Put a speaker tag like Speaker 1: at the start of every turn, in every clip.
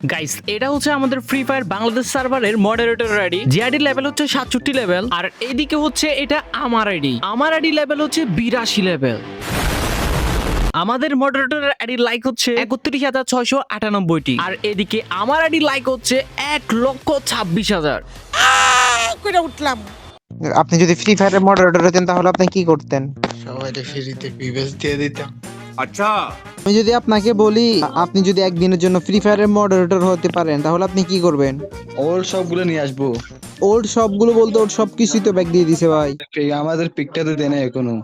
Speaker 1: Guys এটা হচ্ছে আমাদের ফ্রি ফায়ার বাংলাদেশ সার্ভারের মডারেটর আইডি, যে আইডি লেভেল হচ্ছে 67 লেভেল, আর এদিকে হচ্ছে এটা আমার আইডি লেভেল হচ্ছে 82 লেভেল। আমাদের মডারেটরের আইডি লাইক হচ্ছে 31,698টি, আর এদিকে আমার আইডি লাইক হচ্ছে 1,26,000।
Speaker 2: করে উঠলাম।
Speaker 3: আপনি যদি ফ্রি ফায়ারের মডারেটর হতেন তাহলে আপনি কি করতেন?
Speaker 4: সবাইকে ফ্রিতে পিভেস দিয়ে দিতাম।
Speaker 5: আচ্ছা,
Speaker 3: আমি যদি আপনাকে বলি আপনি যদি একদিনের জন্য ফ্রি ফায়ারের মডারেটর হতে পারেন তাহলে আপনি কি করবেন?
Speaker 4: ওল্ড সবগুলো নিয়ে আসবো।
Speaker 3: ওল্ড সবগুলো বলতে ওর সব কিছুই তো ব্যাক দিয়ে দিছে ভাই।
Speaker 4: আমাদের পিকটাতে দেয় না এখনো।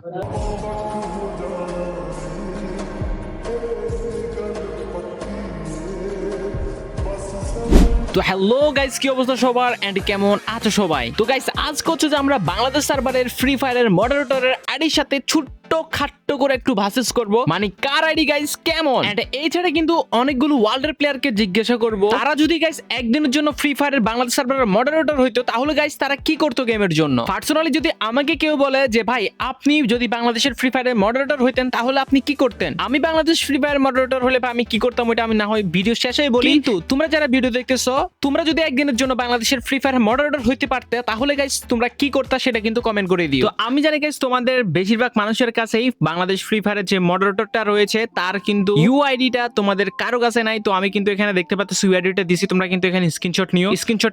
Speaker 1: তো হ্যালো গাইস, কি অবস্থা সবার এন্ড কেমন আছো সবাই? তো গাইস আজকে হচ্ছে যে আমরা বাংলাদেশ সার্ভারের ফ্রি ফায়ারের মডারেটরের আইডির সাথে ছোট্ট খাট্ট করে একটু ভার্সেস করব, মানে কার আইডি গাইস কেমন। এন্ড এই ছাড়া কিন্তু অনেকগুলো ওয়ার্ল্ডের প্লেয়ারকে জিজ্ঞাসা করব তারা যদি গাইস একদিনের জন্য ফ্রি ফায়ারের বাংলাদেশ সার্ভারের মডারেটর হইতো তাহলে গাইস তারা কি করতো গেমের জন্য। পার্সোনালি যদি আমাকে কেউ বলে যে ভাই আপনি যদি বাংলাদেশের ফ্রি ফায়ারের মডারেটর হইতেন তাহলে আপনি কি করতেন, আমি বাংলাদেশ ফ্রি ফায়ার মডারেটর হলে বা আমি কি করতাম ওইটা আমি না হয় ভিডিও শেষেই বলি। কিন্তু তোমরা যারা ভিডিও দেখতেছো, তোমরা যদি একদিনের জন্য বাংলাদেশের ফ্রি ফায়ার মডারেটর হইতে পারতে তাহলে গাইস তোমরা কি করতা সেটা কিন্তু কমেন্ট করে দিও। তো আমি জানি গাইস তোমাদের বেশিরভাগ মানুষের কাছেই বাংলাদেশ ফ্রি ফায়ারের যে মডারেটরটা রয়েছে তার কিন্তু ইউআইডিটা তোমাদের কারো কাছে নাই। তো আমি কিন্তু এখানে দেখতে পাচ্ছি ইউআইডিটা দিছি, তোমরা কিন্তু এখানে স্ক্রিনশট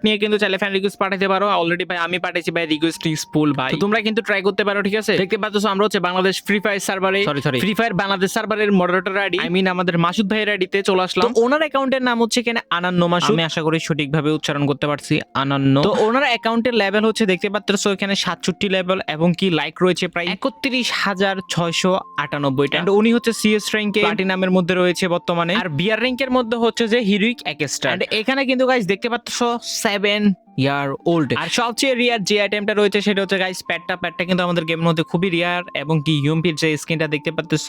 Speaker 1: নিয়ে কিন্তু চাইলে ফ্রেন্ড রিকোয়েস্ট পাঠাতে পারো। অলরেডি ভাই আমি পাঠাইছি ভাই, রিকোয়েস্ট ইজ ফুল ভাই, তো তোমরা কিন্তু ট্রাই করতে পারো, ঠিক আছে? দেখতে পাচ্ছ আমরা হচ্ছে বাংলাদেশ ফ্রি ফায়ার সার্ভারে ফ্রি ফায়ার বাংলাদেশ সার্ভারের মডারেটর আইডি আই মিন আমাদের মাসুদ ভাইয়ের আইডিতে চলে আসলাম। তো ওনার অ্যাকাউন্টের নাম হচ্ছে এখানে আনান্য মাসুদ, আমি আশা করি সঠিকভাবে উচ্চারণ করতে পারছি, আনান্য। তো ওনার অ্যাকাউন্টের লেভেল হচ্ছে দেখতে পাচ্ছ এখানে 67 লেভেল এবং কি লাইক রয়েছে প্রায় 31,698টা। এন্ড উনি হচ্ছে সিএস র্যাঙ্কে প্লাটিনামের মধ্যে রয়েছে বর্তমানে, আর বিআর র্যাঙ্কের মধ্যে হচ্ছে যে হিরোইক এক্সট্রা। এন্ড এখানে কিন্তু গাইস দেখতে পাচ্ছ 7 ইয়ার ওল্ড। আর সবচেয়ে রিয়ার যে আইটেমটা রয়েছে সেটা হচ্ছে গাইস প্যাডটা কিন্তু আমাদের গেমের মধ্যে খুবই রিয়ার, এবং কি ইউএমপির যে স্ক্রিনটা দেখতে পাচ্ছ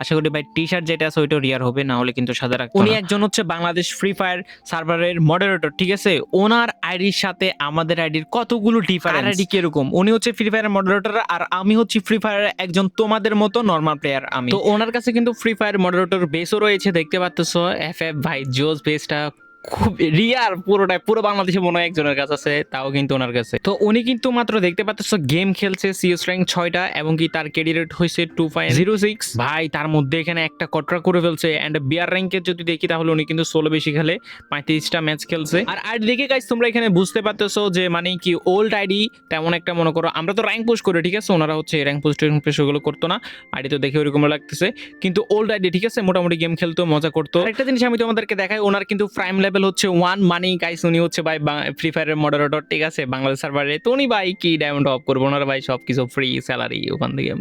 Speaker 1: আশা করি ভাই টি শার্ট যেটা আছে ওইটাও রিয়ার হবে, না হলে কিন্তু সাদা রাখতে। উনি একজন হচ্ছে বাংলাদেশ ফ্রি ফায়ার সার্ভারের মডারেটর, ঠিক আছে? ওনার আইডির সাথে আমাদের আইডির কতগুলো ডিফারেন্স, আইডি কিরকম। উনি হচ্ছে ফ্রি ফায়ারের মডারেটর আর আমি হচ্ছি ফ্রি ফায়ারের একজন তোমাদের মতো নরমাল প্লেয়ার আমি। তো ওনার কাছে কিন্তু ফ্রি ফায়ার মডারেটর বেসও রয়েছে, দেখতে পাচ্ছ এফএফ ভাই জোস বেসটা খুব রিয়ার, পুরো বাংলাদেশে মনে হয় একজনের কাছে আছে, তাও কিন্তু ওনার কাছে। তো উনি কিন্তু মাত্র দেখতে পাচ্ছ গেম খেলছে সিএস র্যাঙ্ক 6টা এবং কি তার কেডি রেট হয়েছে 2.06 ভাই, তার মধ্যে এখানে একটা কটরা করে ফেলছে। এন্ড বিআর র্যাঙ্কে যদি দেখি তাহলে উনি কিন্তু 16 বেশি খেলে, 35টা ম্যাচ খেলছে। আর আইডি দেখে গাইস তোমরা এখানে বুঝতে পারতেছো যে মানে কি ওল্ড আইডি তেমন একটা মনে করো, আমরা তো র্যাঙ্ক পোস্ট করি, ঠিক আছে? ওনারা হচ্ছে র্যাঙ্ক পোস্ট ওগুলো করতো না, আইডি তো দেখে ওরকম লাগতেছে, কিন্তু ওল্ড আইডি, ঠিক আছে? মোটামুটি গেম খেলতো, মজা করতো। একটা জিনিস আমি তোমাদেরকে দেখাই, ওনার কিন্তু প্রাইম লেভেল হচ্ছে 1, মানে গাইস উনি হচ্ছে ভাই ফ্রি ফায়ারের মডারেটর, ঠিক আছে? বাংলাদেশ সার্ভারে। তো উনি ভাই কি ডায়মন্ড অফ করবো, ওনার ভাই সবকিছু ফ্রি, স্যালারি ওখান থেকে।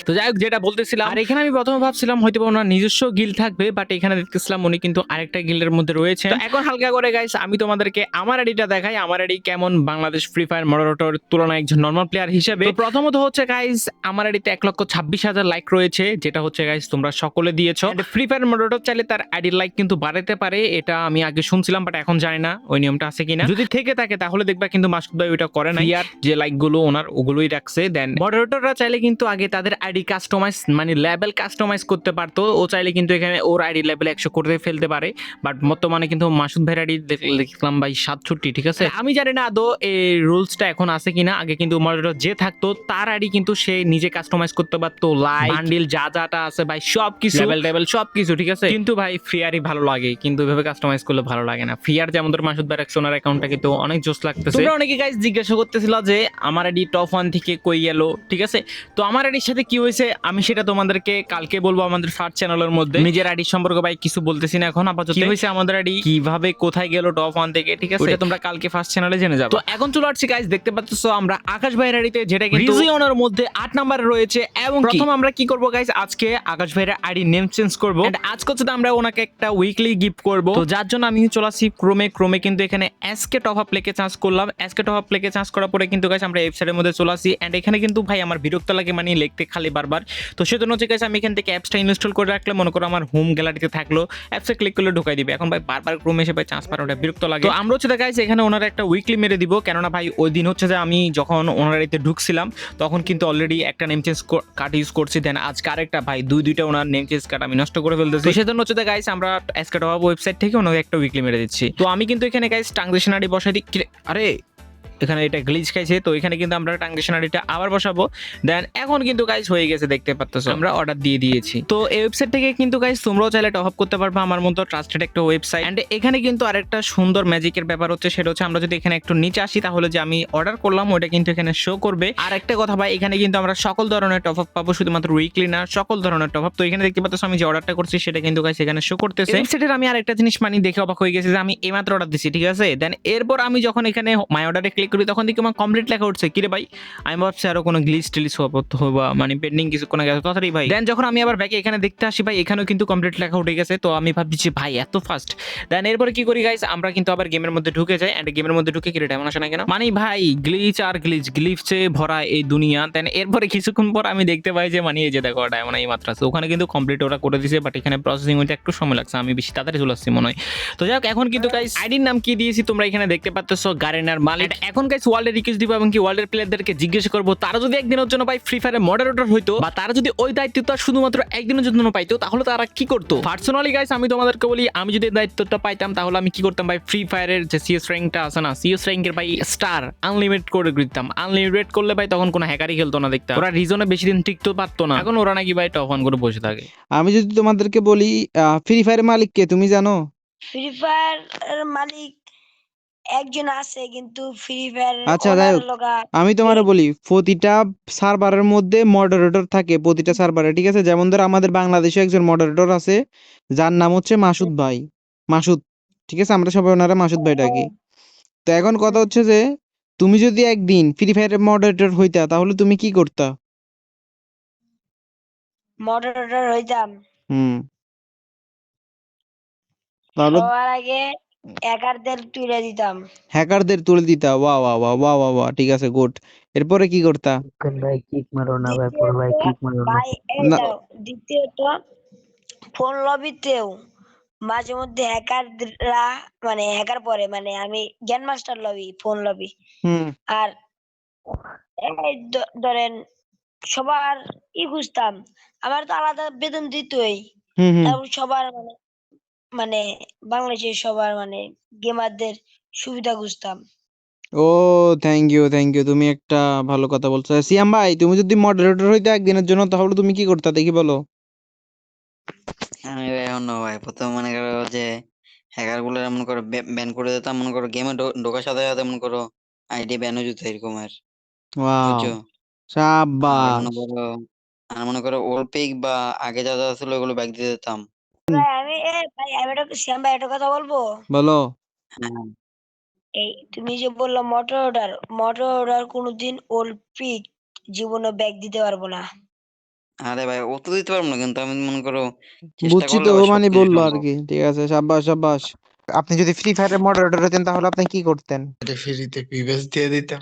Speaker 1: তো যাই হোক, যেটা বলতেছিলাম, আর এখানে আমি প্রথমে ভাবছিলাম হয়তো ওনার নিজস্ব গিল থাকবে, বাট এখানে দেখতেছিলাম উনি কিন্তু আরেকটা গিল্ডের মধ্যে রয়েছে। তো এখন হালকা করে গাইস আমি তোমাদেরকে আমার আইডিটা দেখাই, আমার আইডি কেমন বাংলাদেশ ফ্রি ফায়ার মডারেটর তুলনায় একজন নর্মাল প্লেয়ার হিসেবে। প্রথমত হচ্ছে গাইস আমার আইডিতে 1,26,000 লাইক রয়েছে, যেটা হচ্ছে গাইস তোমরা সকলে দিয়েছো। ফ্রি ফায়ার মডারেটর চাইলে তার আইডির লাইক কিন্তু বাড়াতে পারে, এটা আমি আগে শুনছিলাম, বাট এখন জানি না ওই নিয়মটা আছে কিনা। যদি থেকে থাকে তাহলে দেখবা কিন্তু মাসুদ ভাই ওইটা করে না, ইয়ার যে লাইক গুলো ওনার ওগুলোই রাখছে। দেন মডারেটররা চাইলে কিন্তু আগে তাদের আইডি কাস্টমাইজ মানে লেভেল কাস্টমাইজ করতে পারতো, ও চাইলে কিন্তু এখানে ওর আইডি লেভেল 100 করে ফেলতে পারে, বাট বর্তমানে কিন্তু মাসুদ ভাইয়ের আইডি দেখলাম ভাই 67, ঠিক আছে? আমি জানি না আদৌ এই রুলসটা এখন আছে কিনা। আগে কিন্তু মডারেটর যে থাকতো তার আইডি কিন্তু সে নিজে কাস্টমাইজ করতে পারতো, লাইক বান্ডিল যাটা আছে ভাই সবকিছু লেভেল সবকিছু, ঠিক আছে? কিন্তু ভাই ফ্রি আইডি ভালো লাগে, কিন্তু এভাবে কাস্টমাইজ করলে ভালো লাগে না। ফ্রি আর যেমন মাসুদ ভাই রাখছে ওনার অ্যাকাউন্টটা কিন্তু অনেক জোস লাগতেছে। তোমরা অনেকে গাইস জিজ্ঞাসা করতেছিল যে আমার আইডি টপ 1 থেকে কই গেল, ঠিক আছে? তো আমার আইডির সাথে কি হয়েছে আমি সেটা তোমাদেরকে কালকে বলবো আমাদের ফার্স্ট চ্যানেলের মধ্যে। নিজের আইডি সম্পর্কে ভাই কিছু বলতেছি না এখন, আপাতত কি হয়েছে আমাদের আইডি কিভাবে কোথায় গেল টপ 1 থেকে, ঠিক আছে? এটা তোমরা কালকে ফার্স্ট চ্যানেলে জেনে যাবে। তো এখন চলে আসছি গাইস, দেখতে পাচ্ছো আমরা আকাশ ভাইয়ের আইডিতে, যেটা কিন্তু রিজিয়নের মধ্যে 8 নম্বরে রয়েছে। এবং প্রথম আমরা কি করব গাইস, আজকে আকাশ ভাইয়ের আইডি নেম চেঞ্জ করব, এন্ড আজকে হচ্ছে আমরা ওনাকে একটা উইকলি গিফট করব। তো যার জন্য আমি চলে আসি ক্রোমে কিন্তু এখানে এসকে টপ আপ প্লেকে চান্স করলাম। এসকে টপ আপ প্লেকে চান্স করার পরে কিন্তু গাইস আমরা ওয়েবসাইটের মধ্যে চলে আসি, এন্ড এখানে কিন্তু ভাই আমার বিরক্ত লাগে মানে লিখতে খালি বারবার। তো সেজন্য হচ্ছে গাইস আমি এখান থেকে অ্যাপসটা ইনস্টল করে রাখলে মনে করো আমার হোম গ্যালারিতে থাকলো, অ্যাপসে ক্লিক করলে ঢুকাই দিবে। এখন ভাই বারবার ক্রোমে এসে ভাই চান্স পাওয়াটা বিরক্ত লাগে। তো আমরা হচ্ছে গাইস এখানে ওনার একটা উইকলি মেরে দিব, কেননা ভাই ওই দিন হচ্ছে যে আমি যখন ওনার আইডিতে ঢুকছিলাম তখন কিন্তু অলরেডি একটা নেম চেঞ্জ কার্ড ইউজ করছি, দেন আজকে আরেকটা ভাই দুইটা ওনার নেম চেঞ্জ কার্ড আমি নষ্ট করে ফেলতেছি। সেজন্য হচ্ছে গাইস আমরা এসকে টপ আপ ওয়েবসাইট থেকে কোনো একটা উইকলি মেরে দিচ্ছি। তো আমি কিন্তু এখানে গাইস ট্রানজিশন আইডি বসাই দিই। আরে এখানে এটা গ্লিচ খাইছে, তো এখানে কিন্তু আমরা ট্রানজিশন আইডিটা আবার বসাবো। দেন এখন কিন্তু গাইস হয়ে গেছে, দেখতে পাচ্ছ আমরা অর্ডার দিয়ে দিয়েছি। তো এই ওয়েবসাইট থেকে কিন্তু গাইস তোমরাও চাইলে টপ আপ করতে পারবে, আমার মতো ট্রাস্টেড একটা ওয়েবসাইট। এন্ড এখানে কিন্তু আরেকটা সুন্দর ম্যাজিকের ব্যাপার হচ্ছে, সেটা হচ্ছে আমরা যদি এখানে একটু নিচে আসি তাহলে যে আমি অর্ডার করলাম ওটা কিন্তু এখানে শো করবে। আর একটা কথা ভাই, এখানে কিন্তু আমরা সকল ধরনের টপ আপ পাবো, শুধুমাত্র উইকলি না, সকল ধরনের টপ আপ। তো এখানে দেখতে পাচ্ছ আমি যে অর্ডারটা করছি সেটা কিন্তু গাইস এখানে শো করতেছে। ওয়েবসাইটের আমি আরেকটা জিনিস মানে দেখে অবাক হয়ে গেছি যে আমি এইমাত্র অর্ডার দিছি, ঠিক আছে। দেন এরপর আমি যখন এখানে মাই অর্ডারে ক্লিক করি তখন দেখি আমার কমপ্লিট লেখা উঠছে। কিরে ভাই, আমি ভাবছি আরো কোনো গ্লিচ টিলিচ হবা মানে পেন্ডিং কিছু কোনো গেছে তাড়াতাড়ি ভাই। দেন যখন আমি আবার ব্যাকে এখানে দেখতে আসি ভাই, এখানেও কিন্তু কমপ্লিট লেখা উঠে গেছে। তো আমি ভাবছি ভাই এত ফাস্ট। দেন এরপরে কি করি গাইস, আমরা কিন্তু আবার গেমের মধ্যে ঢুকে যাই। এন্ড গেমের মধ্যে ঢুকে কি রে এমন আসে না কেন, মানে ভাই গ্লিচ আর গ্লিচে ভরা এই দুনিয়া। দেন এরপরে কিছুক্ষণ পর আমি দেখতে পাই যে মানে এই যে দেখো ওটা মানে এই মাত্রা আছে, ওখানে কিন্তু কমপ্লিট ওরা করে দিয়েছে, বাট এখানে প্রসেসিং হইতে একটু সময় লাগছে, আমি বেশি তাড়াতাড়ি চলে আসছি মনে হয়। তো যাই হোক, এখন কিন্তু গাইস আইডির নাম কি দিয়েছি তোমরা এখানে দেখতে পাচ্ছ, গারেনার মালিক। এখন গাইস ওয়ার্ল্ডের রিকোয়েস্ট দিব এবং কি ওয়ার্ল্ডের প্লেয়ারদেরকে জিজ্ঞেস করবো তারা যদি একদিনের জন্য ভাই ফ্রি ফায়ারের মডারেটর হইতো, বা তারা যদি ওই দায়িত্বটা শুধুমাত্র একদিনের জন্য পাইতো তাহলে তারা কি করতো। পার্সোনালি গাইস আমি তোমাদেরকে বলি, আমি যদি দায়িত্বটা পাইতাম তাহলে আমি কি করতাম ভাই, ফ্রি ফায়ারের যে সিএস র্যাঙ্কটা আছে না, সিএস র্যাঙ্কের ভাই স্টার আনলিমিটেড করে দিতাম। আনলিমিটেড করলে ভাই তখন কোনো হ্যাকারই খেলতো না, দেখতাম ওরা রিজনে বেশি দিন টিকতে পারতো না। এখন ওরা নাকি ভাই টপ অন করে বসে থাকে।
Speaker 3: আমি যদি তোমাদেরকে বলি ফ্রি ফায়ারের মালিক কে তুমি জানো?
Speaker 5: ফ্রি ফায়ার মালিক একজন আছে, কিন্তু ফ্রি ফায়ার
Speaker 3: আচ্ছা যাই হোক, আমি তোমারে বলি প্রতিটা সার্ভারের মধ্যে মডারেটর থাকে, প্রতিটা সার্ভারে, ঠিক আছে। যেমন ধর আমাদের বাংলাদেশে একজন মডারেটর আছে যার নাম হচ্ছে মাসুদ ভাই, মাসুদ, ঠিক আছে, আমরা সবাই ওনারা মাসুদ ভাই ডাকি। তো এখন কথা হচ্ছে যে তুমি যদি একদিন ফ্রি ফায়ারের মডারেটর হইতা তাহলে তুমি কি করতা?
Speaker 5: মডারেটর হইতাম,
Speaker 3: হুম, তাহলে
Speaker 5: সবার আগে হ্যাকারদের তুলে দিতাম।
Speaker 3: হ্যাকারদের তুলে দিতা, ওয়া ওয়া ওয়া ওয়া ওয়া ওয়া, ঠিক আছে, গুড। এরপরে কি করতা?
Speaker 6: ভাই কিক মারো না ভাই, পর ভাই কিক মারো না।
Speaker 5: ভাই
Speaker 3: না,
Speaker 5: দ্বিতীয়ত ফোন লবিতেও মাঝে মধ্যে হ্যাকাররা মানে হ্যাকার পরে, মানে আমি গ্যান মাস্টার লবি, ফোন লবি,
Speaker 3: হুম
Speaker 5: আর এই ধরেন সবার খুঁজতাম। আমার তো আলাদা বেতন দিতই,
Speaker 3: হুম হুম
Speaker 5: তারপর সবার মানে মানে বাংলাদেশের সবার মানে গেমারদের সুবিধা খুঁজতাম।
Speaker 3: ও, থ্যাংক ইউ, তুমি একটা ভালো কথা বলছো। সিয়াম ভাই, তুমি যদি মডারেটর হইতে একদিনের জন্য তাহলে তুমি কি করতে দেখি বলো?
Speaker 6: আমি ভাই অন্য ভাই প্রথম মনে করো যে হ্যাকার গুলো মনে করো ব্যান করে দিতাম, মনে করো গেমে ঢোকার সাথে সাথে মনে করো আইডি ব্যান হয়ে যেত এরকম
Speaker 3: ওয়াও,
Speaker 6: বুঝছো। আর
Speaker 3: সাবাস।
Speaker 6: মনে করো ওল্ড পিক বা আগে যা যা ছিল ওগুলো ব্যাক দিয়ে দিতাম।
Speaker 5: ভাই আমি একটা শ্যাম ভাই একটা কথা বলবো।
Speaker 3: বলো।
Speaker 6: হ্যাঁ
Speaker 5: এই তুমি যে বললো মোটর অর্ডার কোনোদিন ওল্ড পিক জীবনে ব্যাগ দিতে পারবো না।
Speaker 6: আরে ভাই ও তো দিতে পারবো না, কিন্তু আমি মনে করো চেষ্টা
Speaker 3: বুঝছি
Speaker 6: করলে
Speaker 3: তো, ও
Speaker 6: ভাই
Speaker 3: মানে
Speaker 6: সবকিছু
Speaker 3: বললো আর
Speaker 6: সম্ভব।
Speaker 3: কি, ঠিক আছে, সাব্বাস সাব্বাস। আপনি যদি ফ্রি ফায়ারের মডারেটর হতেন তাহলে আপনি কি করতেন?
Speaker 4: এটা ফ্রিতে প্রিভিয়াস দিয়ে দিতাম।